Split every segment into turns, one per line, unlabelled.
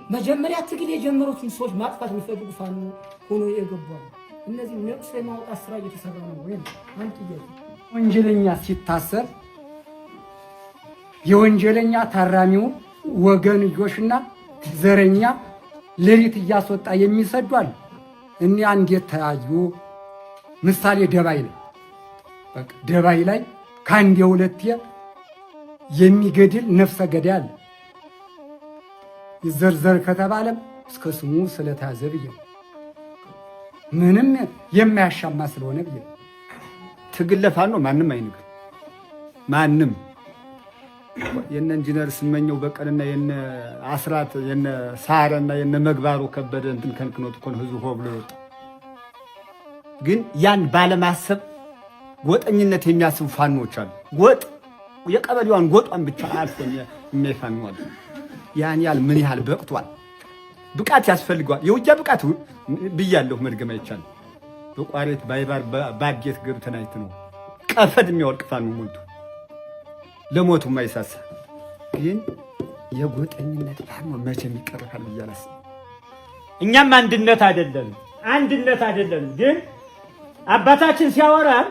መጀመሪያ ትግል የጀመሩትን ሰዎች ማጥፋት የሚፈልጉ ፋኖ ሆኖ የገባው እነዚህ ነቅሶ የማውጣት ስራ እየተሰራ ነው ወይ? አንተ
ወንጀለኛ ሲታሰር የወንጀለኛ ታራሚው ወገንዮሽና ዘረኛ ሌሊት እያስወጣ የሚሰዷል። እኔ እንዴት ተያዩ? ምሳሌ ደባይ ላይ በቃ ደባይ ላይ ከአንድ የሁለቴ የሚገድል ነፍሰ ገዳይ አለ። ይዘርዘር ከተባለም እስከ ስሙ ስለታዘ ብዬ ምንም የማያሻማ ስለሆነ ብዬ
ትግል ለፋኖ ማንም አይንገር። ማንም የነ ኢንጂነር ስመኘው በቀልና የነ አስራት የነ ሳረና የነ መግባሩ ከበደ እንትን ከንክኖት እኮ ነው ህዝቡ ሆ ብሎ ይወጣ። ግን ያን ባለማሰብ ጎጠኝነት የሚያስቡ ፋኖች አሉ። ጎጥ የቀበሌዋን ጎጧን ብቻ አልፎ የሚፋኑ አሉ። ያን ያህል ምን ያህል በቅቷል? ብቃት ያስፈልገዋል። የውጊያ ብቃት ብያለሁ፣ መድገም አይቻልም። በቋሬት ባይባር ባጌት ገብተን አይተነው ቀፈድ የሚያወልቅ ፋኖ ሞልቶ ለሞቱ ማይሳሳ። ግን የጎጠኝነት ፋኖ መቼ የሚቀርፋል ብያለሁ።
እኛም አንድነት አይደለም። ግን አባታችን ሲያወራን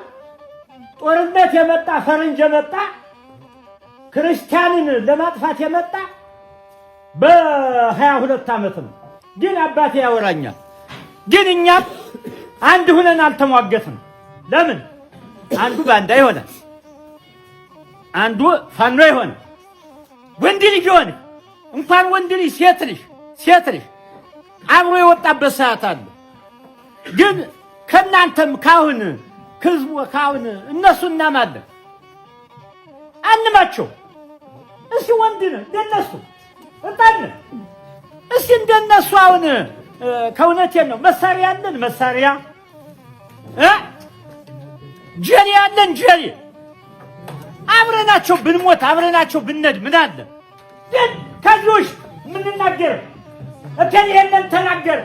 ጦርነት የመጣ ፈረንጅ የመጣ ክርስቲያንን ለማጥፋት የመጣ በ22 ዓመት ነው። ግን አባቴ ያወራኛል። ግን እኛም አንድ ሆነን አልተሟገትንም። ለምን? አንዱ ባንዳ ይሆናል፣ አንዱ ፋኖ ይሆናል። ወንድ ልጅ ሆነ እንኳን ወንድ ልጅ ሴት ልጅ አብሮ የወጣበት ሰዓት አለ። ግን ከናንተም ካሁን ህዝቡ ካሁን እነሱ እናማለን አንማቸው። እሺ ወንድ ነው እንደነሱ ወጣን። እሺ እንደነሱ አሁን ከእውነቴን ነው መሳሪያ ያለን መሳሪያ ጀሪ ያለን ጀሪ አብረናቸው ብንሞት አብረናቸው ብንነድ ምን አለ? ግን ከጆሽ ምን እናገር እከሌ የለን ተናገር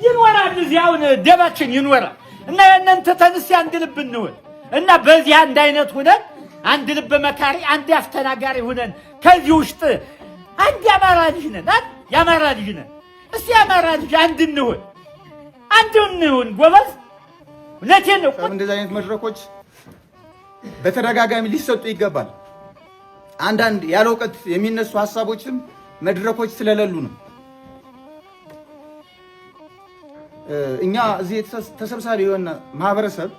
ይኖራል። እዚህ አሁን ደባችን ይኖራል እና የነን ተተንስ አንድ ልብ እንሆን እና በዚህ አንድ አይነት ሆነን አንድ ልብ መካሪ አንድ አስተናጋሪ ሆነን ከዚህ ውስጥ አንድ ያማራ ልጅ ነን። ያማራ ልጅ ነን። እስቲ ያማራ ልጅ አንድ እንሆን ጎበዝ። እውነቴን ነው።
እንደዚህ አይነት መድረኮች በተደጋጋሚ ሊሰጡ ይገባል። አንዳንድ ያለ እውቀት የሚነሱ ሐሳቦችም መድረኮች ስለሌሉ ነው። እኛ እዚህ ተሰብሳቢ የሆነ ማህበረሰብ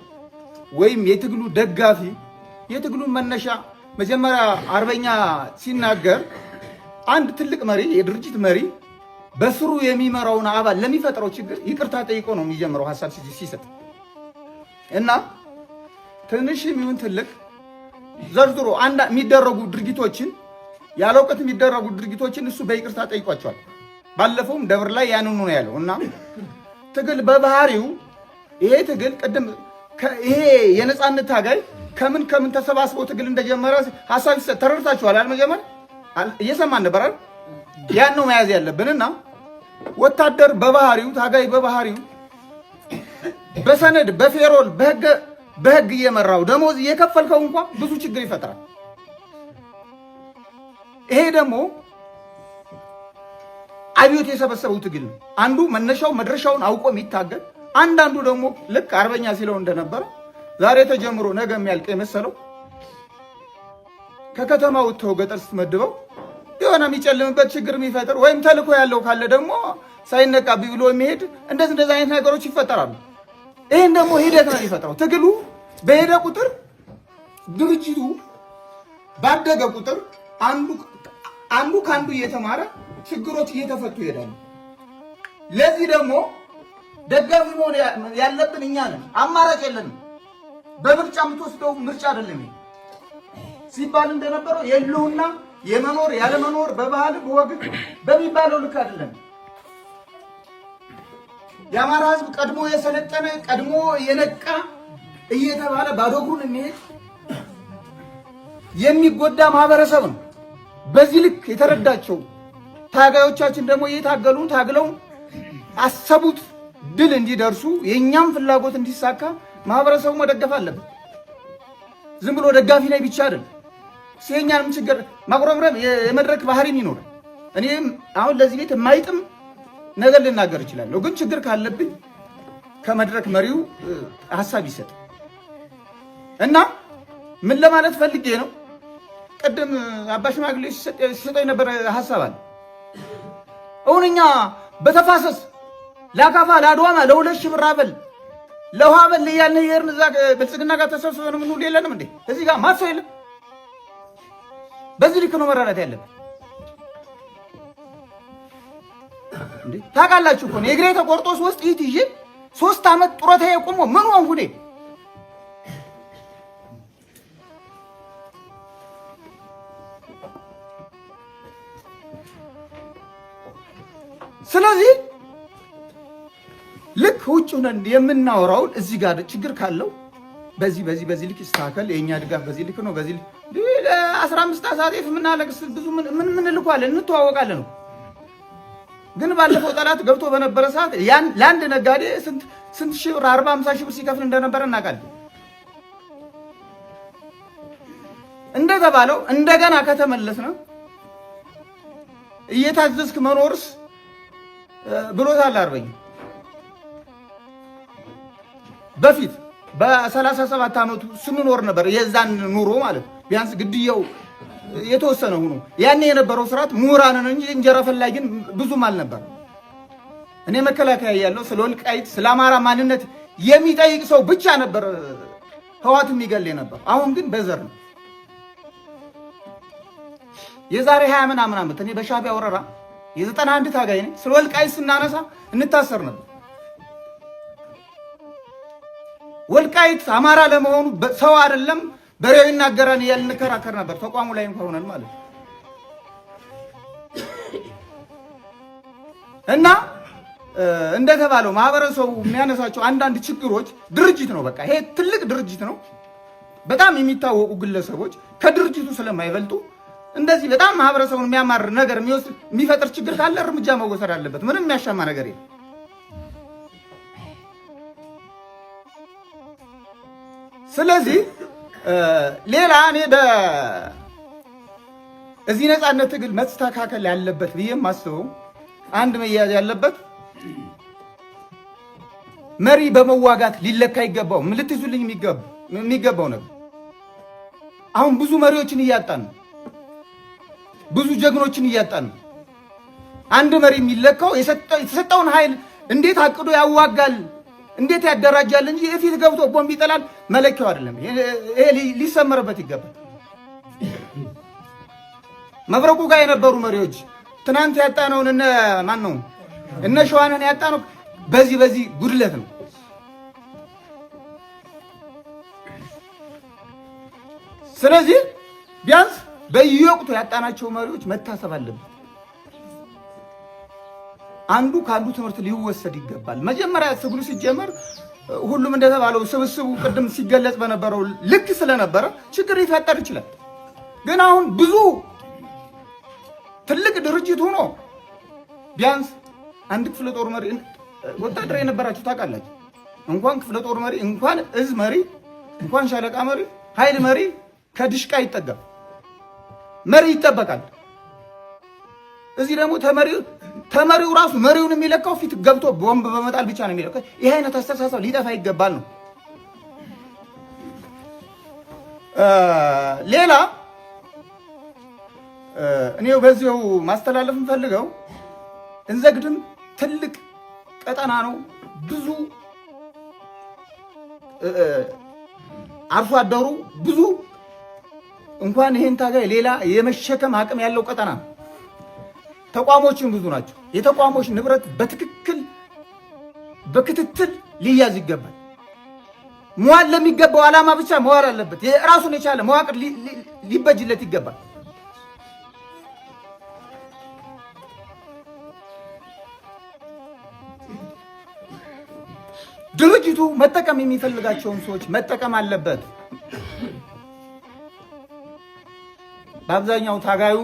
ወይም የትግሉ ደጋፊ የትግሉ መነሻ መጀመሪያ አርበኛ ሲናገር አንድ ትልቅ መሪ የድርጅት መሪ በስሩ የሚመራውን አባል ለሚፈጥረው ችግር ይቅርታ ጠይቆ ነው የሚጀምረው ሐሳብ ሲሰጥ እና ትንሽም ይሁን ትልቅ ዘርዝሮ አንድ የሚደረጉ ድርጊቶችን ያለ እውቀት የሚደረጉ ድርጊቶችን እሱ በይቅርታ ጠይቋቸዋል። ባለፈውም ደብር ላይ ያንኑ ነው ያለው እና ትግል በባህሪው ይሄ ትግል ቅድም ይሄ የነጻነት ታጋይ ከምን ተሰባስበው ትግል እንደጀመረ ሐሳብ ተረድታችኋል። አልመጀመር እየሰማን ነበር አይደል? ያን ነው መያዝ ያለብንና ወታደር በባህሪው ታጋይ በባህሪው በሰነድ በፌሮል በህግ እየመራው ደሞዝ እየከፈልከው እንኳን ብዙ ችግር ይፈጥራል። ይሄ ደግሞ አብዮት የሰበሰበው ትግል ነው። አንዱ መነሻው መድረሻውን አውቆ የሚታገል አንዳንዱ ደግሞ ልክ አርበኛ ሲለው እንደነበረ ዛሬ ተጀምሮ ነገ የሚያልቅ የመሰለው ከከተማ ወጥተው ገጠር ስትመድበው የሆነ የሚጨልምበት ችግር የሚፈጥር ወይም ተልኮ ያለው ካለ ደግሞ ሳይነቃብ ብሎ የሚሄድ እንደዚህ አይነት ነገሮች ይፈጠራሉ። ይሄን ደግሞ ሂደት ነው የሚፈጥረው። ትግሉ በሄደ ቁጥር ድርጅቱ ባደገ ቁጥር አንዱ ካንዱ እየተማረ ችግሮች እየተፈቱ ይሄዳሉ። ለዚህ ደግሞ ደጋፊ መሆን ያለብን እኛ ነን። አማራጭ የለንም። በምርጫ የምትወስደው ምርጫ አይደለም ሲባል እንደነበረው የለውና የመኖር ያለመኖር በባህል በወግ በሚባለው ልክ አይደለም። የአማራ ሕዝብ ቀድሞ የሰለጠነ ቀድሞ የነቃ እየተባለ ባዶ እግሩን የሚሄድ የሚጎዳ ማህበረሰብ ነው። በዚህ ልክ የተረዳቸው ታጋዮቻችን ደግሞ እየታገሉ ታግለው አሰቡት ድል እንዲደርሱ የኛም ፍላጎት እንዲሳካ ማህበረሰቡ መደገፍ አለበት። ዝም ብሎ ደጋፊ ላይ ብቻ አይደለም። ሲኛንም ችግር ማጉረምረም የመድረክ ባህሪም ይኖር። እኔም አሁን ለዚህ ቤት የማይጥም ነገር ልናገር እችላለሁ። ግን ችግር ካለብኝ ከመድረክ መሪው ሀሳብ ይሰጥ እና ምን ለማለት ፈልጌ ነው። ቅድም አባ ሽማግሌ ሲሰጠው የነበረ ሀሳብ አለ። አሁን እኛ በተፋሰስ ለአካፋ ለአድዋማ ለ2 ሺህ ብር አበል ለውሃ አበል እያልን እየሄድን እዛ ብልጽግና ጋር ተሰብስበን ምን ሁሉ የለንም እንዴ? እዚህ ጋር ማሰው የለም። በዚህ ልክ ነው መረዳት ያለብን እንዴ። ታውቃላችሁ እኮ የእግሬ ተቆርጦ 3 ኢት ይዤ 3 ዓመት ጡረታ የቆሞ ምን ሆንኩ እኔ? ስለዚህ ልክ ውጭ ሆነን የምናወራውን እዚህ ጋር ችግር ካለው በዚህ ልክ ይስተካከል፣ የኛ ድጋፍ በዚህ ልክ ነው፣ በዚህ ልክ 15 አሳጤፍ ምናለቅስ ብዙ ምን ልኳለን እንተዋወቃለን ነው። ግን ባለፈው ጠላት ገብቶ በነበረ ሰዓት ለአንድ ነጋዴ ስንት ሺህ ብር 40-50 ሺህ ብር ሲከፍል እንደነበረ እናውቃለን። እንደተባለው እንደገና ከተመለስነ እየታዘዝክ መኖርስ ብሎታል አርበኛ። በፊት በ37 ዓመቱ ስንኖር ነበር የዛን ኑሮ ማለት ቢያንስ ግድያው የተወሰነ ሆኖ ያኔ የነበረው ስርዓት ምሁራንን እንጂ እንጀራ ፈላጊን ብዙም አልነበር። እኔ መከላከያ ያለው ስለ ወልቃይት ስለ አማራ ማንነት የሚጠይቅ ሰው ብቻ ነበር ህዋት የሚገል ነበር። አሁን ግን በዘር ነው። የዛሬ 20 ምናምን ዓመት እኔ በሻዕቢያ ወረራ የ91 ታጋይ ነኝ። ስለ ወልቃይት ስናነሳ እንታሰር ነበር። ወልቃይት አማራ ለመሆኑ ሰው አይደለም በሬው ይናገራል እያልን እንከራከር ነበር። ተቋሙ ላይ እንኳን ሆነን ማለት እና እንደተባለው ማህበረሰቡ የሚያነሳቸው አንዳንድ ችግሮች ድርጅት ነው። በቃ ይሄ ትልቅ ድርጅት ነው። በጣም የሚታወቁ ግለሰቦች ከድርጅቱ ስለማይበልጡ እንደዚህ በጣም ማህበረሰቡን የሚያማር ነገር የሚፈጥር ችግር ካለ እርምጃ መወሰድ አለበት። ምንም የሚያሻማ ነገር የለም። ስለዚህ ሌላ እኔ እዚህ ነፃነት ትግል መስተካከል ያለበት ብዬ የማስበው አንድ መያዝ ያለበት መሪ በመዋጋት ሊለካ ይገባው ልትይዙልኝ የሚገባው ነገር። አሁን ብዙ መሪዎችን እያጣን ነው። ብዙ ጀግኖችን እያጣን ነው። አንድ መሪ የሚለካው የተሰጠውን ኃይል እንዴት አቅዶ ያዋጋል፣ እንዴት ያደራጃል እንጂ የፊት ገብቶ ቦምብ ይጠላል መለኪያው አይደለም። ይሄ ሊሰመርበት ይገባል። መብረቁ ጋር የነበሩ መሪዎች ትናንት ያጣነውን እነ ሸዋንን ያጣነው በዚህ ጉድለት ነው። ስለዚህ ቢያንስ በየወቅቱ ያጣናቸው መሪዎች መታሰብ አለበት። አንዱ ካሉ ትምህርት ሊወሰድ ይገባል። መጀመሪያ ትግሉ ሲጀመር ሁሉም እንደተባለው ስብስቡ ቅድም ሲገለጽ በነበረው ልክ ስለነበረ ችግር ሊፈጠር ይችላል። ግን አሁን ብዙ ትልቅ ድርጅት ሆኖ ቢያንስ አንድ ክፍለ ጦር መሪ ወታደር የነበራችሁ ታውቃላችሁ። እንኳን ክፍለ ጦር መሪ እንኳን እዝ መሪ እንኳን ሻለቃ መሪ ኃይል መሪ ከድሽቃ ይጠጋል። መሪ ይጠበቃል። እዚህ ደግሞ ተመሪው ራሱ መሪውን የሚለካው ፊት ገብቶ ቦምብ በመጣል ብቻ ነው የሚለካው። ይሄ አይነት አስተሳሰብ ሊጠፋ ይገባል ነው። ሌላ እኔው በዚሁ ማስተላለፍ እንፈልገው እንዘግድም ትልቅ ቀጠና ነው። ብዙ አርሶ አደሩ ብዙ እንኳን ይሄን ታጋይ ሌላ የመሸከም አቅም ያለው ቀጠና ነው። ተቋሞችን ብዙ ናቸው። የተቋሞች ንብረት በክትትል ሊያዝ ይገባል። መዋል ለሚገባው ዓላማ ብቻ መዋል አለበት። የራሱን የቻለ መዋቅር ሊበጅለት ይገባል። ድርጅቱ መጠቀም የሚፈልጋቸውን ሰዎች መጠቀም አለበት። በአብዛኛው ታጋዩ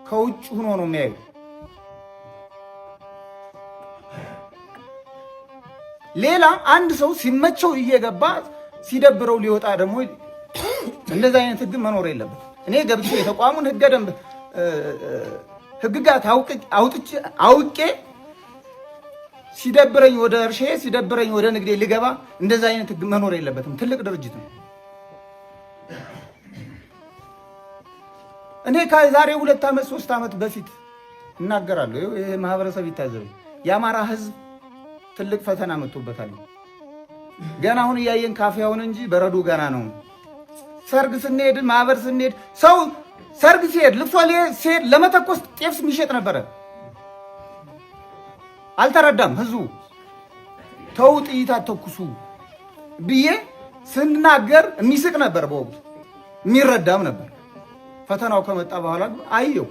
ከውጭ ሆኖ ነው የሚያዩ። ሌላ አንድ ሰው ሲመቸው እየገባ ሲደብረው ሊወጣ ደግሞ እንደዛ አይነት ህግ መኖር የለበት። እኔ ገብቼ የተቋሙን ህገ ደንብ ህግጋት አውቄ ሲደብረኝ ወደ እርሻዬ ሲደብረኝ ወደ ንግዴ ልገባ። እንደዛ አይነት ህግ መኖር የለበትም። ትልቅ ድርጅት ነው። እኔ ከዛሬ 2 ዓመት 3 ዓመት በፊት እናገራለሁ። ይሄ ማህበረሰብ ይታዘብ። የአማራ ህዝብ ትልቅ ፈተና መጥቶበታል። ገና አሁን እያየን ካፊያውን እንጂ በረዶ ገና ነው። ሰርግ ስንሄድ ማህበር ስንሄድ ሰው ሰርግ ሲሄድ ልብሶ ሲሄድ ለመተኮስ ጤፍ የሚሸጥ ነበረ። አልተረዳም ህዝቡ። ተው ጥይት አተኩሱ ብዬ ስናገር የሚስቅ ነበር፣ በወቅቱ የሚረዳም ነበር። ፈተናው ከመጣ በኋላ አየው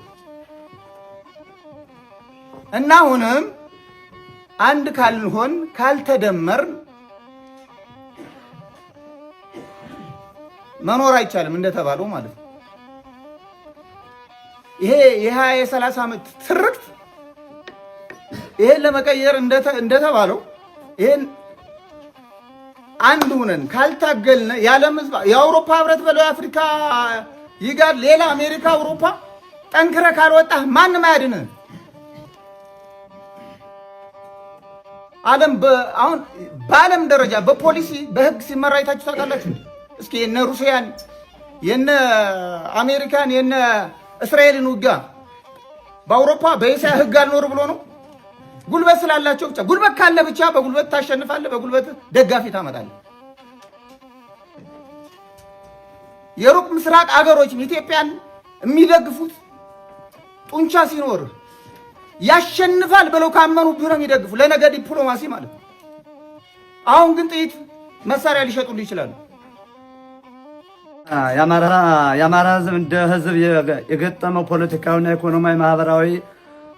እና አሁንም አንድ ካልሆን ካልተደመር መኖር አይቻልም እንደተባለው ማለት ነው። ይሄ የ30 ዓመት ትርክት ይሄን ለመቀየር እንደተባለው ይሄን አንድ ሆነን ካልታገልነ የዓለም ህዝብ የአውሮፓ ህብረት በለው የአፍሪካ ይጋር ሌላ አሜሪካ አውሮፓ ጠንክረ ካልወጣ ማንም አያድንህ። ዓለም አሁን በዓለም ደረጃ በፖሊሲ በህግ ሲመራ አይታችሁ ታውቃላችሁ? እስኪ የነ ሩሲያን የነ አሜሪካን የነ እስራኤልን ውጊያ በአውሮፓ በእስያ ህግ አልኖር ብሎ ነው? ጉልበት ስላላቸው ብቻ። ጉልበት ካለ ብቻ በጉልበት ታሸንፋለህ፣ በጉልበት ደጋፊ ታመጣለህ። የሩቅ ምስራቅ አገሮች ኢትዮጵያን የሚደግፉት ጡንቻ ሲኖር ያሸንፋል ብለው ካመኑብህ ነው የሚደግፉ፣ ለነገ ዲፕሎማሲ ማለት ነው። አሁን ግን ጥይት መሳሪያ ሊሸጡልህ ይችላሉ።
የአማራ ህዝብ እንደ ህዝብ የገጠመው ፖለቲካዊና ኢኮኖሚያዊ ማህበራዊ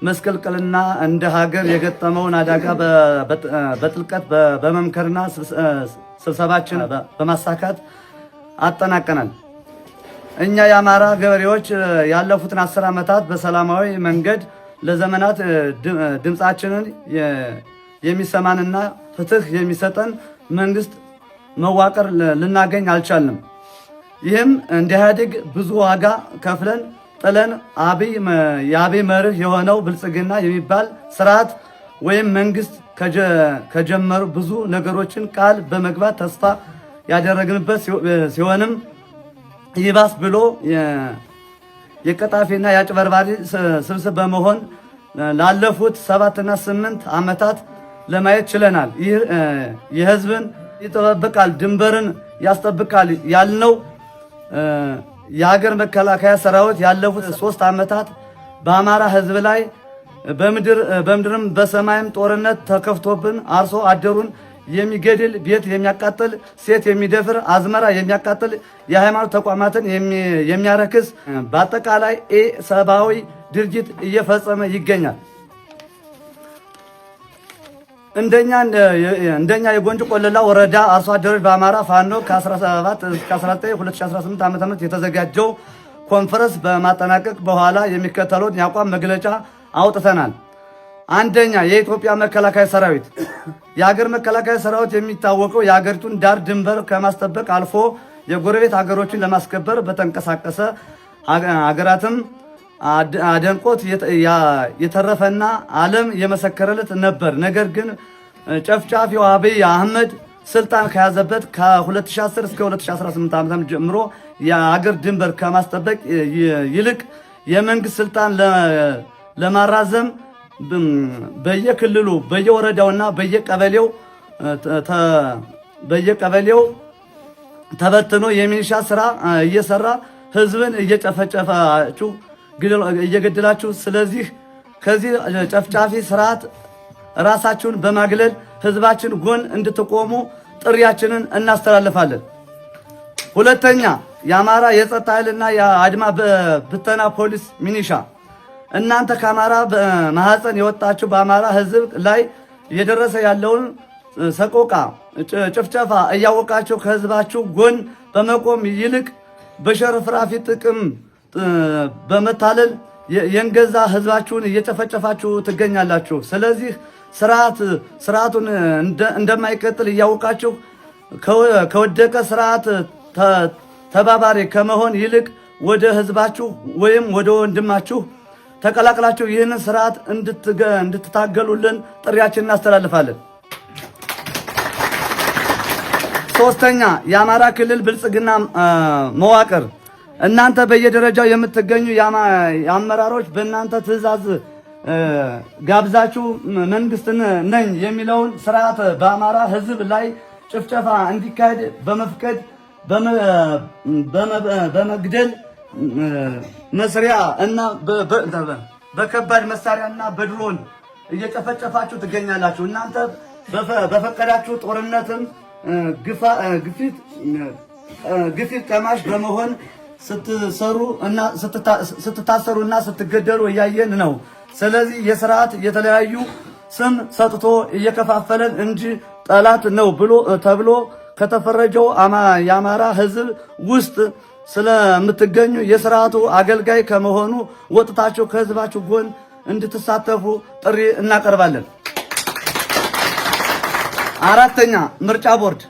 መስቀልቅልና እንደ ሀገር የገጠመውን አደጋ በጥልቀት በመምከርና ስብሰባችን በማሳካት አጠናቀናል። እኛ የአማራ ገበሬዎች ያለፉትን 10 ዓመታት በሰላማዊ መንገድ ለዘመናት ድምፃችንን የሚሰማንና ፍትህ የሚሰጠን መንግስት መዋቅር ልናገኝ አልቻልንም። ይህም እንደ ኢህአዴግ ብዙ ዋጋ ከፍለን ጥለን የአብይ መርህ የሆነው ብልጽግና የሚባል ስርዓት ወይም መንግስት ከጀመሩ ብዙ ነገሮችን ቃል በመግባት ተስፋ ያደረግንበት ሲሆንም ይባስ ብሎ የቀጣፊና የአጭበርባሪ ስብስብ በመሆን ላለፉት 7 እና 8 ዓመታት ለማየት ችለናል። ይህ የህዝብን ይጠብቃል ድንበርን ያስጠብቃል ያልነው የሀገር መከላከያ ሰራዊት ያለፉት 3 ዓመታት በአማራ ህዝብ ላይ በምድርም በሰማይም ጦርነት ተከፍቶብን አርሶ አደሩን የሚገድል ቤት የሚያቃጥል ሴት የሚደፍር አዝመራ የሚያቃጥል የሃይማኖት ተቋማትን የሚያረክስ በአጠቃላይ ሰብአዊ ድርጊት እየፈጸመ ይገኛል። እንደኛ የጎንጅ ቆለላ ወረዳ አርሶ አደሮች በአማራ ፋኖ ከ17 እስከ 19 2018 ዓ.ም የተዘጋጀው ኮንፈረንስ በማጠናቀቅ በኋላ የሚከተለውን የአቋም መግለጫ አውጥተናል። አንደኛ፣ የኢትዮጵያ መከላከያ ሰራዊት የሀገር መከላከያ ሰራዊት የሚታወቀው የሀገሪቱን ዳር ድንበር ከማስጠበቅ አልፎ የጎረቤት ሀገሮችን ለማስከበር በተንቀሳቀሰ ሀገራትም አደንቆት የተረፈና ዓለም የመሰከረለት ነበር። ነገር ግን ጨፍጫፊው አብይ አህመድ ስልጣን ከያዘበት ከ2010 እስከ 2018 ዓ.ም ጀምሮ የሀገር ድንበር ከማስጠበቅ ይልቅ የመንግስት ስልጣን ለማራዘም በየክልሉ በየወረዳውና በየቀበሌው ተበትኖ የሚሊሻ ስራ እየሰራ ህዝብን እየገደላችሁ ስለዚህ ከዚህ ጨፍጫፊ ስርዓት ራሳችሁን በማግለል ህዝባችን ጎን እንድትቆሙ ጥሪያችንን እናስተላልፋለን። ሁለተኛ፣ የአማራ የጸጥታ ኃይልና የአድማ ብተና ፖሊስ ሚኒሻ እናንተ ከአማራ ማህፀን የወጣችሁ በአማራ ህዝብ ላይ እየደረሰ ያለውን ሰቆቃ፣ ጭፍጨፋ እያወቃችሁ ከህዝባችሁ ጎን በመቆም ይልቅ በሸርፍራፊ ጥቅም በመታለል የንገዛ ህዝባችሁን እየጨፈጨፋችሁ ትገኛላችሁ። ስለዚህ ስርዓቱን እንደማይቀጥል እያወቃችሁ ከወደቀ ስርዓት ተባባሪ ከመሆን ይልቅ ወደ ህዝባችሁ ወይም ወደ ወንድማችሁ ተቀላቅላችሁ ይህንን ስርዓት እንድትታገሉልን ጥሪያችንን እናስተላልፋለን። ሶስተኛ የአማራ ክልል ብልጽግና መዋቅር እናንተ በየደረጃው የምትገኙ የአመራሮች በእናንተ ትዕዛዝ ጋብዛችሁ መንግስትን ነኝ የሚለውን ስርዓት በአማራ ህዝብ ላይ ጭፍጨፋ እንዲካሄድ በመፍቀድ በመግደል መስሪያ እና በከባድ መሳሪያና በድሮን እየጨፈጨፋችሁ ትገኛላችሁ። እናንተ በፈቀዳችሁ ጦርነትም ግፊት ቀማሽ በመሆን ስትታሰሩና ስትገደሉ እያየን ነው። ስለዚህ የስርዓት የተለያዩ ስም ሰጥቶ እየከፋፈለን እንጂ ጠላት ነው ተብሎ ከተፈረጀው የአማራ ህዝብ ውስጥ ስለምትገኙ የስርዓቱ አገልጋይ ከመሆኑ ወጥታችሁ ከህዝባችሁ ጎን እንድትሳተፉ ጥሪ እናቀርባለን። አራተኛ ምርጫ ቦርድ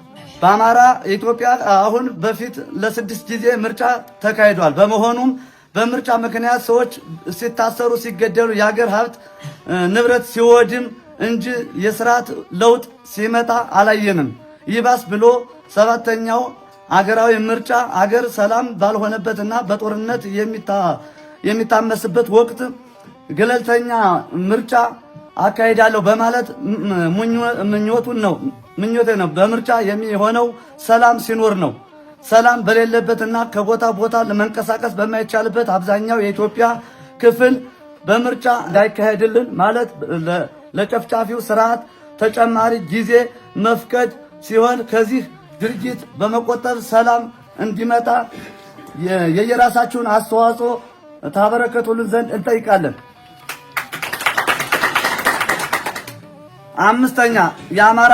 በአማራ ኢትዮጵያ አሁን በፊት ለ6 ጊዜ ምርጫ ተካሂዷል። በመሆኑም በምርጫ ምክንያት ሰዎች ሲታሰሩ፣ ሲገደሉ፣ የሀገር ሀብት ንብረት ሲወድም እንጂ የስርዓት ለውጥ ሲመጣ አላየንም። ይባስ ብሎ 7ኛው አገራዊ ምርጫ አገር ሰላም ባልሆነበትና በጦርነት የሚታመስበት ወቅት ገለልተኛ ምርጫ አካሄዳለሁ በማለት ምኞቴ ነው። በምርጫ የሚሆነው ሰላም ሲኖር ነው። ሰላም በሌለበትና ከቦታ ቦታ ለመንቀሳቀስ በማይቻልበት አብዛኛው የኢትዮጵያ ክፍል በምርጫ እንዳይካሄድልን ማለት ለጨፍጫፊው ስርዓት ተጨማሪ ጊዜ መፍቀድ ሲሆን ከዚህ ድርጊት በመቆጠብ ሰላም እንዲመጣ የየራሳችሁን አስተዋጽኦ ታበረከቱልን ዘንድ እንጠይቃለን። አምስተኛ የአማራ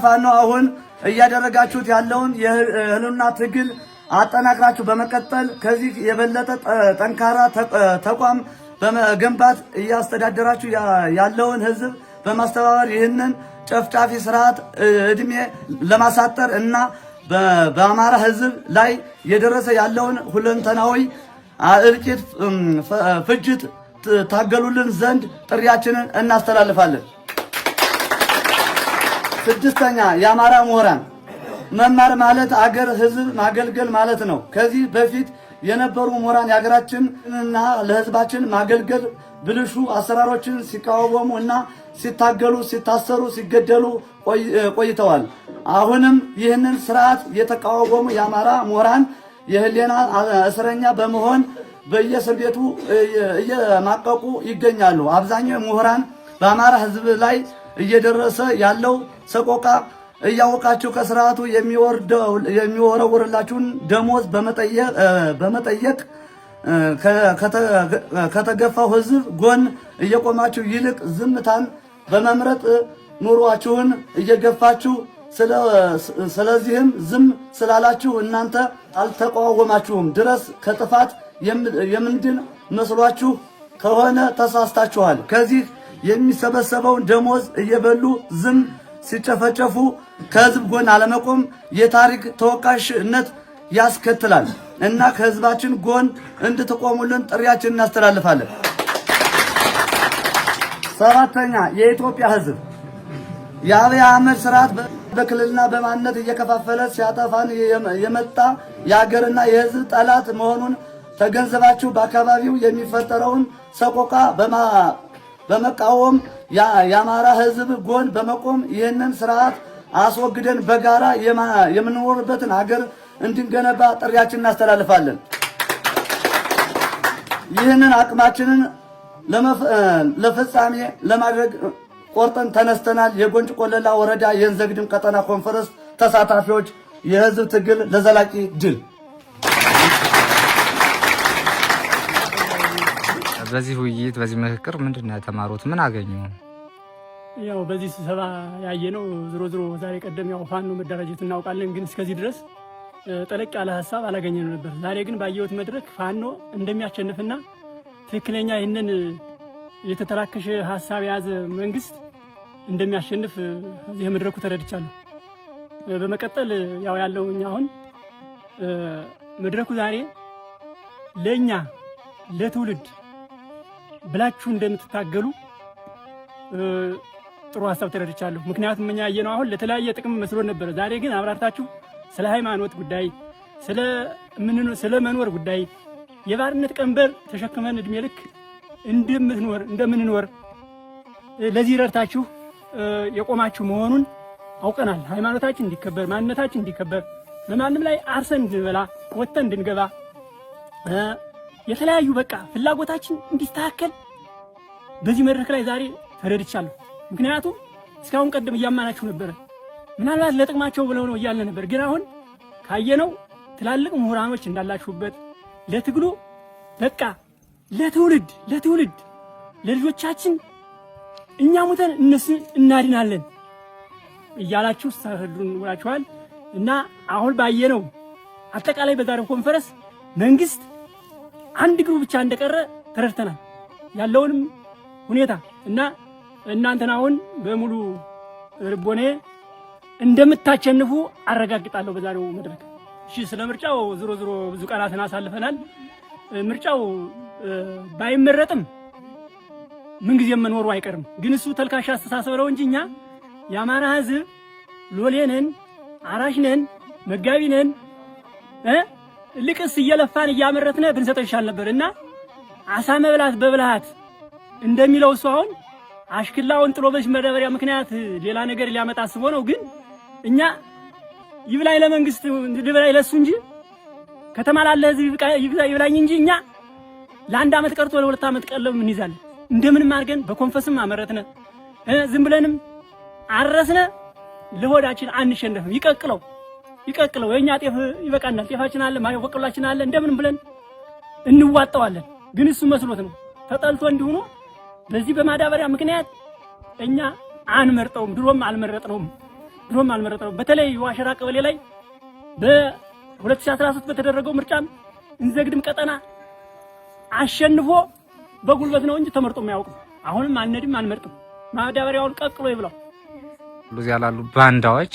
ፋኖ አሁን እያደረጋችሁት ያለውን የህልውና ትግል አጠናክራችሁ በመቀጠል ከዚህ የበለጠ ጠንካራ ተቋም በመገንባት እያስተዳደራችሁ ያለውን ህዝብ በማስተባበር ይህንን ጨፍጫፊ ስርዓት እድሜ ለማሳጠር እና በአማራ ህዝብ ላይ የደረሰ ያለውን ሁለንተናዊ እልቂት፣ ፍጅት ታገሉልን ዘንድ ጥሪያችንን እናስተላልፋለን። ስድስተኛ የአማራ ምሁራን መማር ማለት አገር ህዝብ ማገልገል ማለት ነው። ከዚህ በፊት የነበሩ ምሁራን የሀገራችንና ለህዝባችን ማገልገል ብልሹ አሰራሮችን ሲቃወሙ እና ሲታገሉ፣ ሲታሰሩ፣ ሲገደሉ ቆይተዋል። አሁንም ይህንን ስርዓት የተቃወሙ የአማራ ምሁራን የህሊና እስረኛ በመሆን በየእስር ቤቱ እየማቀቁ ይገኛሉ። አብዛኛው ምሁራን በአማራ ህዝብ ላይ እየደረሰ ያለው ሰቆቃ እያወቃችሁ ከስርዓቱ የሚወረወርላችሁን ደሞዝ በመጠየቅ ከተገፋው ህዝብ ጎን እየቆማችሁ ይልቅ ዝምታን በመምረጥ ኑሯችሁን እየገፋችሁ ስለዚህም ዝም ስላላችሁ እናንተ አልተቃወማችሁም ድረስ ከጥፋት የምንድን መስሏችሁ ከሆነ ተሳስታችኋል። ከዚህ የሚሰበሰበውን ደሞዝ እየበሉ ዝም ሲጨፈጨፉ ከህዝብ ጎን አለመቆም የታሪክ ተወቃሽነት ያስከትላል እና ከህዝባችን ጎን እንድትቆሙልን ጥሪያችንን እናስተላልፋለን። ሰባተኛ የኢትዮጵያ ህዝብ የአብይ አህመድ ስርዓት በክልልና በማንነት እየከፋፈለ ሲያጠፋን የመጣ የሀገርና የህዝብ ጠላት መሆኑን ተገንዘባችሁ በአካባቢው የሚፈጠረውን ሰቆቃ በመቃወም የአማራ ህዝብ ጎን በመቆም ይህንን ስርዓት አስወግደን በጋራ የምንኖርበትን ሀገር እንድንገነባ ጥሪያችንን እናስተላልፋለን። ይህንን አቅማችንን ለፍጻሜ ለማድረግ ቆርጠን ተነስተናል። የጎንጭ ቆለላ ወረዳ የእንዘግድም ቀጠና ኮንፈረንስ ተሳታፊዎች የህዝብ ትግል ለዘላቂ ድል።
በዚህ ውይይት በዚህ ምክክር ምንድነው የተማሩት? ምን አገኙ?
ያው በዚህ ስብሰባ ያየነው ዝሮ ዛሬ ቀደም ያው ፋኖ መደራጀት እናውቃለን፣ ግን እስከዚህ ድረስ ጠለቅ ያለ ሀሳብ አላገኘንም ነበር። ዛሬ ግን ባየሁት መድረክ ፋኖ እንደሚያሸንፍና ትክክለኛ ይህንን የተተራከሸ ሀሳብ የያዘ መንግስት እንደሚያሸንፍ እዚህ መድረኩ ተረድቻለሁ። በመቀጠል ያው ያለው እኛ አሁን መድረኩ ዛሬ ለኛ ለትውልድ ብላችሁ እንደምትታገሉ ጥሩ ሐሳብ ተረድቻለሁ። ምክንያቱም እኛ ያየነው አሁን ለተለያየ ጥቅም መስሎን ነበር። ዛሬ ግን አብራርታችሁ ስለ ሃይማኖት ጉዳይ፣ ስለ መኖር ጉዳይ የባርነት ቀንበር ተሸክመን እድሜ ልክ እንደምንኖር ለዚህ ረድታችሁ የቆማችሁ መሆኑን አውቀናል። ሃይማኖታችን እንዲከበር፣ ማንነታችን እንዲከበር፣ በማንም ላይ አርሰን እንድንበላ ወጥተን እንድንገባ የተለያዩ በቃ ፍላጎታችን እንዲስተካከል በዚህ መድረክ ላይ ዛሬ ተረድቻለሁ። ምክንያቱም እስካሁን ቀደም እያማናችሁ ነበረ። ምናልባት ለጥቅማቸው ብለው ነው እያለ ነበር። ግን አሁን ካየነው ትላልቅ ምሁራኖች እንዳላችሁበት ለትግሉ በቃ ለትውልድ ለልጆቻችን እኛ ሙተን እነሱ እናድናለን እያላችሁ ሳይፈዱን ውላችኋል። እና አሁን ባየነው አጠቃላይ በዛሬው ኮንፈረንስ መንግስት አንድ ግሩ ብቻ እንደቀረ ተረድተናል ያለውንም ሁኔታ እና እናንተን አሁን በሙሉ ልቦኔ እንደምታቸንፉ አረጋግጣለሁ በዛሬው መድረክ። እሺ ስለ ምርጫው ዝሮ ብዙ ቀናትን አሳልፈናል። ምርጫው ባይመረጥም ምን ጊዜም መኖሩ አይቀርም። ግን እሱ ተልካሻ አስተሳሰብ ነው እንጂ እኛ የአማራ ህዝብ ሎሌነን፣ አራሽነን፣ መጋቢነን ልቅስ እየለፋን እያመረትነ ብንሰጠው ይሻል ነበርና አሳ መብላት በብልሃት እንደሚለው እሱ አሁን አሽክላውን ጥሎ በሽ መደበሪያ ምክንያት ሌላ ነገር ሊያመጣ አስቦ ነው። ግን እኛ ይብላኝ ለመንግስት ይብላኝ ለሱ እንጂ ከተማ ላለ ህዝብ ይብላኝ እንጂ እኛ ለአንድ ዓመት ቀርቶ ለሁለት ዓመት ቀለብ ምን ይዛል እንደምንም አድርገን በኮንፈስም አመረትነ ዝም ብለንም አረስነ ለሆዳችን አንሸነፍም። ይቀቅለው የኛ ጤፍ ይበቃናል፣ ጤፋችን አለ፣ ማይወቀላችን አለ፣ እንደምንም ብለን እንዋጣዋለን። ግን እሱ መስሎት ነው ተጠልቶ እንዲሆኑ በዚህ በማዳበሪያ ምክንያት እኛ አንመርጠውም። ድሮም አልመረጥነውም። በተለይ ዋሸራ ቀበሌ ላይ በ2013 በተደረገው ምርጫም እንዘግድም ቀጠና አሸንፎ በጉልበት ነው እንጂ ተመርጦ የማያውቅም። አሁንም አንመርጥም። ማዳበሪያውን ቀቅሎ ይብላው።
እዚያ ያላሉ ባንዳዎች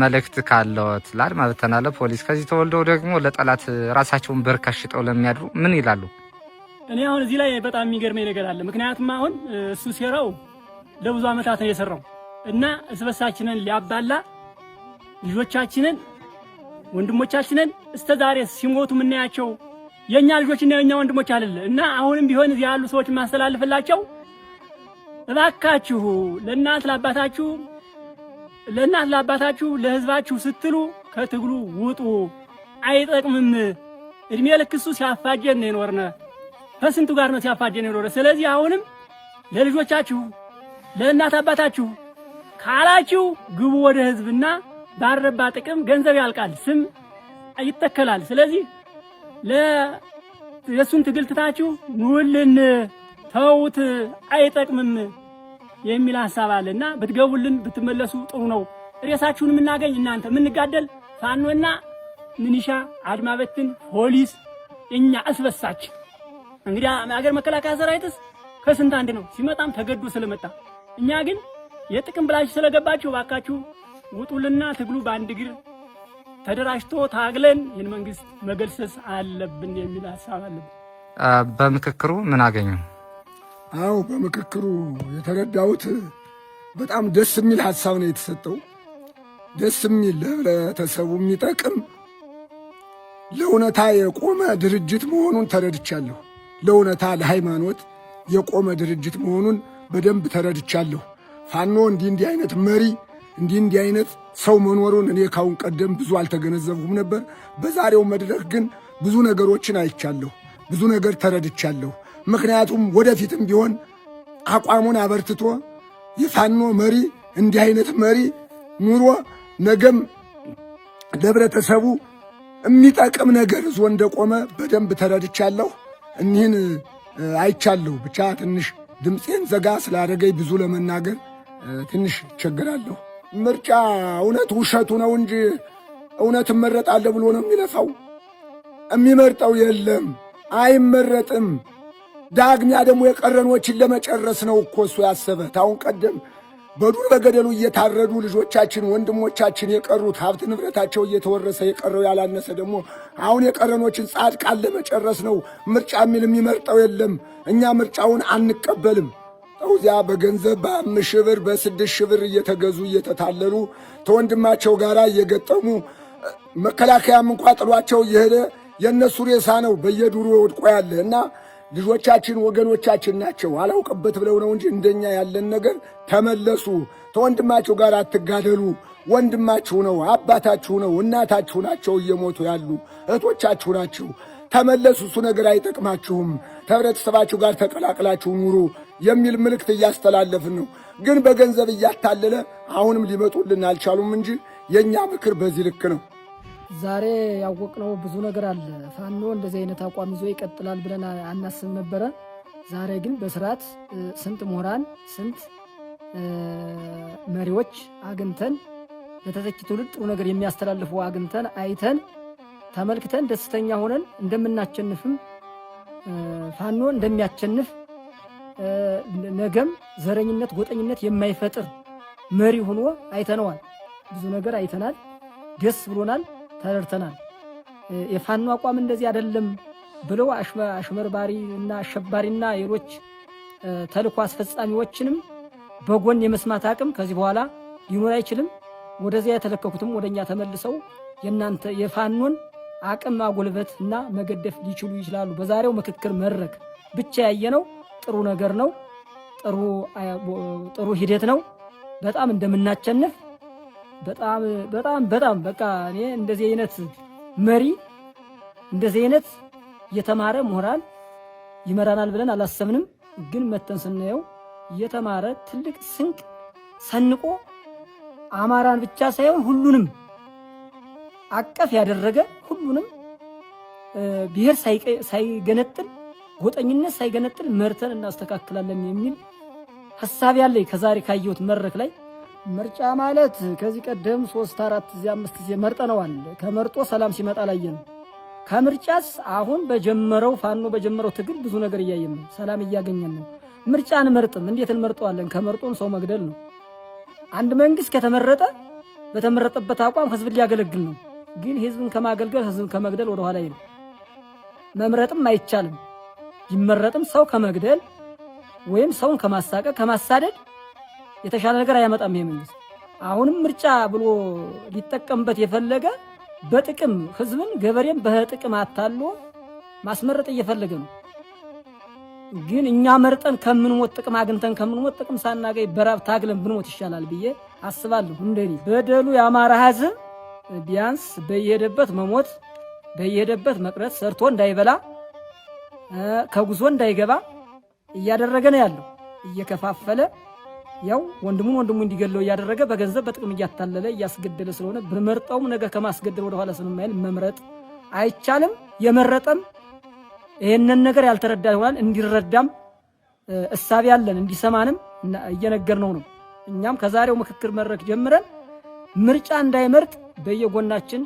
መልእክት ካለዎት ለአድማ በተና ለፖሊስ ከዚህ ተወልደው ደግሞ ለጠላት ራሳቸውን በርካሽጠው ለሚያድሩ ምን ይላሉ?
እኔ አሁን እዚህ ላይ በጣም የሚገርመኝ ነገር አለ። ምክንያቱም አሁን እሱ ሴራው ለብዙ ዓመታት ነው የሰራው እና እስበሳችንን ሊያባላ ልጆቻችንን ወንድሞቻችንን እስከዛሬ ሲሞቱ ምናያቸው የኛ ልጆችና የኛ ወንድሞች አይደለ እና አሁንም ቢሆን እዚህ ያሉ ሰዎች ማስተላልፈላቸው እባካችሁ ለእናት ለአባታችሁ ለህዝባችሁ ስትሉ ከትግሉ ውጡ። አይጠቅምም። እድሜ ልክ እሱ ሲያፋጀን ነው የኖርነ። ከስንቱ ጋር ነው ሲያፋጀን የኖረ። ስለዚህ አሁንም ለልጆቻችሁ ለእናት አባታችሁ ካላችሁ ግቡ ወደ ህዝብና ባረባ ጥቅም ገንዘብ ያልቃል፣ ስም ይተከላል። ስለዚህ ለየሱን ትግል ትታችሁ ኑልን ተውት፣ አይጠቅምም የሚል ሐሳብ አለና ብትገቡልን ብትመለሱ ጥሩ ነው። ሬሳችሁን የምናገኝ እናንተ የምንጋደል ፋኖና ምንሻ፣ አድማ በትን፣ ፖሊስ እኛ እስበሳች እንግዲህ አገር መከላከያ ሰራዊትስ ከስንት አንድ ነው ሲመጣም ተገዶ ስለመጣ እኛ ግን የጥቅም ብላችሁ ስለገባችሁ ባካችሁ ውጡልና ትግሉ በአንድ እግር ተደራጅቶ ታግለን ይህን መንግስት መገልሰስ አለብን የሚል ሐሳብ አለብን።
በምክክሩ ምን አገኙ?
አው በምክክሩ የተረዳሁት በጣም ደስ የሚል ሐሳብ ነው የተሰጠው። ደስ የሚል ለህብረተሰቡ የሚጠቅም ለእውነታ የቆመ ድርጅት መሆኑን ተረድቻለሁ። ለእውነታ ለሃይማኖት የቆመ ድርጅት መሆኑን በደንብ ተረድቻለሁ። ፋኖ እንዲህ አይነት መሪ እንዲህ አይነት ሰው መኖሩን እኔ ካሁን ቀደም ብዙ አልተገነዘብኩም ነበር። በዛሬው መድረክ ግን ብዙ ነገሮችን አይቻለሁ፣ ብዙ ነገር ተረድቻለሁ። ምክንያቱም ወደፊትም ቢሆን አቋሙን አበርትቶ የፋኖ መሪ እንዲህ አይነት መሪ ኑሮ ነገም ለህብረተሰቡ የሚጠቅም ነገር ይዞ እንደቆመ በደንብ ተረድቻለሁ። እኒህን አይቻለሁ። ብቻ ትንሽ ድምፄን ዘጋ ስላደረገኝ ብዙ ለመናገር ትንሽ እቸገራለሁ። ምርጫ እውነት ውሸቱ ነው እንጂ እውነት እመረጣለሁ ብሎ ነው የሚለፋው። የሚመርጠው የለም፣ አይመረጥም። ዳግሚያ ደግሞ የቀረኖችን ለመጨረስ ነው እኮ እሱ ያሰበ። ታሁን ቀደም በዱር በገደሉ እየታረዱ ልጆቻችን ወንድሞቻችን የቀሩት ሀብት ንብረታቸው እየተወረሰ የቀረው ያላነሰ ደግሞ አሁን የቀረኖችን ጻድቃን ለመጨረስ ነው። ምርጫ የሚል የሚመርጠው የለም። እኛ ምርጫውን አንቀበልም። እዚያ በገንዘብ በ5 ሺህ ብር በ6 ሺህ ብር እየተገዙ እየተታለሉ ተወንድማቸው ጋር እየገጠሙ መከላከያም እንኳ ጥሏቸው እየሄደ የእነሱ ሬሳ ነው በየዱሩ ወድቆ ያለ እና ልጆቻችን ወገኖቻችን ናቸው። አላውቅበት ብለው ነው እንጂ እንደኛ ያለን ነገር ተመለሱ። ተወንድማችሁ ጋር አትጋደሉ። ወንድማችሁ ነው፣ አባታችሁ ነው፣ እናታችሁ ናቸው እየሞቱ ያሉ እህቶቻችሁ ናቸው። ተመለሱ። እሱ ነገር አይጠቅማችሁም። ከህብረተሰባችሁ ጋር ተቀላቅላችሁ ኑሩ የሚል ምልክት እያስተላለፍን ነው። ግን በገንዘብ እያታለለ አሁንም ሊመጡልን አልቻሉም እንጂ የኛ ምክር በዚህ ልክ ነው።
ዛሬ ያወቅነው ብዙ ነገር አለ። ፋኖ እንደዚህ አይነት አቋም ይዞ ይቀጥላል ብለን አናስብ ነበረ። ዛሬ ግን በስርዓት ስንት ምሁራን ስንት መሪዎች አግኝተን ለተተኪ ትውልድ ጥሩ ነገር የሚያስተላልፉ አግኝተን አይተን ተመልክተን ደስተኛ ሆነን እንደምናቸንፍም ፋኖ እንደሚያቸንፍ ነገም ዘረኝነት ጎጠኝነት የማይፈጥር መሪ ሆኖ አይተነዋል። ብዙ ነገር አይተናል። ደስ ብሎናል። ተረድተናል። የፋኖ አቋም እንደዚህ አይደለም ብለው አሽመርባሪ እና አሸባሪና ሌሎች ተልኮ አስፈጻሚዎችንም በጎን የመስማት አቅም ከዚህ በኋላ ሊኖር አይችልም። ወደዚያ የተለከኩትም ወደኛ ተመልሰው የናንተ የፋኖን አቅም ማጎልበት እና መገደፍ ሊችሉ ይችላሉ። በዛሬው ምክክር መድረክ ብቻ ያየነው ጥሩ ነገር ነው። ጥሩ ሂደት ነው። በጣም እንደምናቸንፍ በጣም በቃ እኔ እንደዚህ አይነት መሪ እንደዚህ አይነት የተማረ ምሁራን ይመራናል ብለን አላሰብንም። ግን መተን ስናየው የተማረ ትልቅ ስንቅ ሰንቆ አማራን ብቻ ሳይሆን ሁሉንም አቀፍ ያደረገ ሁሉንም ብሔር ሳይገነጥል ጎጠኝነት ሳይገነጥል መርተን እናስተካክላለን የሚል ሐሳብ ያለኝ ከዛሬ ካየሁት መድረክ ላይ ምርጫ ማለት ከዚህ ቀደም 3 4 5 ጊዜ መርጠነዋል። ከመርጦ ሰላም ሲመጣ ላየን። ከምርጫስ አሁን በጀመረው ፋኖ በጀመረው ትግል ብዙ ነገር እያየን ነው። ሰላም እያገኘን ነው። ምርጫ አንመርጥም። እንዴት እንመርጠዋለን? ከመርጦን ሰው መግደል ነው። አንድ መንግስት ከተመረጠ በተመረጠበት አቋም ህዝብን ሊያገለግል ነው። ግን ህዝብን ከማገልገል ህዝብን ከመግደል ወደ ኋላ ይል መምረጥም አይቻልም። ቢመረጥም ሰው ከመግደል ወይም ሰውን ከማሳቀቅ ከማሳደድ የተሻለ ነገር አያመጣም ይሄ መንግስት። አሁንም ምርጫ ብሎ ሊጠቀምበት የፈለገ በጥቅም ህዝብን ገበሬን በጥቅም አታሎ ማስመረጥ እየፈለገ ነው። ግን እኛ መርጠን ከምንሞት ጥቅም አግኝተን ከምንሞት ጥቅም ሳናገኝ በራብ ታግለን ብንሞት ይሻላል ብዬ አስባለሁ። እንደኔ በደሉ የአማራ ህዝብ ቢያንስ በየሄደበት መሞት በየሄደበት መቅረት ሰርቶ እንዳይበላ ከጉዞ እንዳይገባ እያደረገ ነው ያለው። እየከፋፈለ ያው ወንድሙ እንዲገለው እያደረገ በገንዘብ በጥቅም እያታለለ እያስገደለ ስለሆነ ብንመርጠውም ነገ ከማስገደል ወደ ኋላ ስለማይል መምረጥ አይቻልም። የመረጠም ይሄንን ነገር ያልተረዳ ይሆናል። እንዲረዳም እሳቢ ያለን እንዲሰማንም እየነገርነው ነው። እኛም ከዛሬው ምክክር መድረክ ጀምረን ምርጫ እንዳይመርጥ በየጎናችን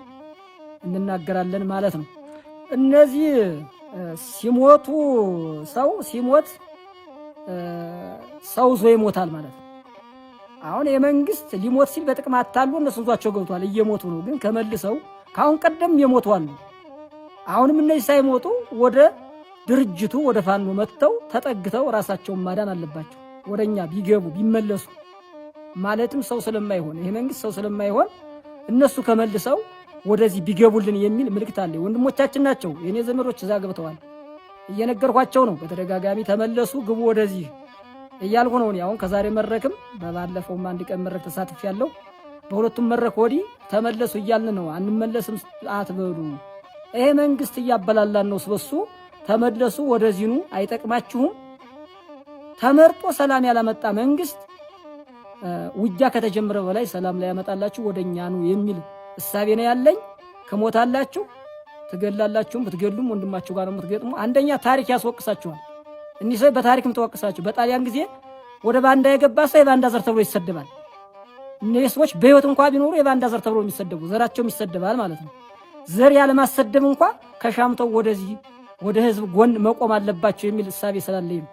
እንናገራለን ማለት ነው። እነዚህ ሲሞቱ ሰው ሲሞት ሰው ዞ ይሞታል ማለት ነው። አሁን የመንግስት ሊሞት ሲል በጥቅም አታሉ እነሱ ዟቸው ገብቷል። እየሞቱ ነው። ግን ከመልሰው ካሁን ቀደም የሞቱ አሉ። አሁንም እነዚህ ሳይሞቱ ወደ ድርጅቱ ወደ ፋኖ መጥተው ተጠግተው ራሳቸውን ማዳን አለባቸው። ወደኛ ቢገቡ ቢመለሱ ማለትም ሰው ስለማይሆን ይሄ መንግስት ሰው ስለማይሆን እነሱ ከመልሰው ወደዚህ ቢገቡልን የሚል ምልክት አለ። ወንድሞቻችን ናቸው። የኔ ዘመዶች እዛ ገብተዋል። እየነገርኳቸው ነው በተደጋጋሚ ተመለሱ፣ ግቡ ወደዚህ እያልኩ ነው። አሁን ከዛሬ መድረክም በባለፈውም አንድ ቀን መድረክ ተሳትፌያለሁ። በሁለቱም መድረክ ወዲህ ተመለሱ እያልን ነው። አንመለስም አትበሉ። ይሄ መንግስት እያበላላን ነው። ስበሱ ተመለሱ፣ ወደዚህኑ አይጠቅማችሁም። ተመርጦ ሰላም ያላመጣ መንግስት ውጊያ ከተጀመረ በላይ ሰላም ላይ ያመጣላችሁ ወደኛ ነው የሚል እሳቤ ነው ያለኝ። ከሞታላችሁ ትገላላችሁም፣ ብትገሉም ወንድማችሁ ጋር ነው የምትገጥሙ። አንደኛ ታሪክ ያስወቅሳችኋል። እኒህ ሰው በታሪክም ተወቅሳችሁ። በጣሊያን ጊዜ ወደ ባንዳ የገባ ሰው የባንዳ ዘር ተብሎ ይሰደባል። እነዚህ ሰዎች በህይወት እንኳን ቢኖሩ የባንዳ ዘር ተብሎ የሚሰደቡ ዘራቸውም ይሰደባል ማለት ነው። ዘር ያለማሰደብ እንኳን ከሻምተው ወደዚህ ወደ ህዝብ ጎን መቆም አለባቸው የሚል እሳቤ ስላለኝ ነው።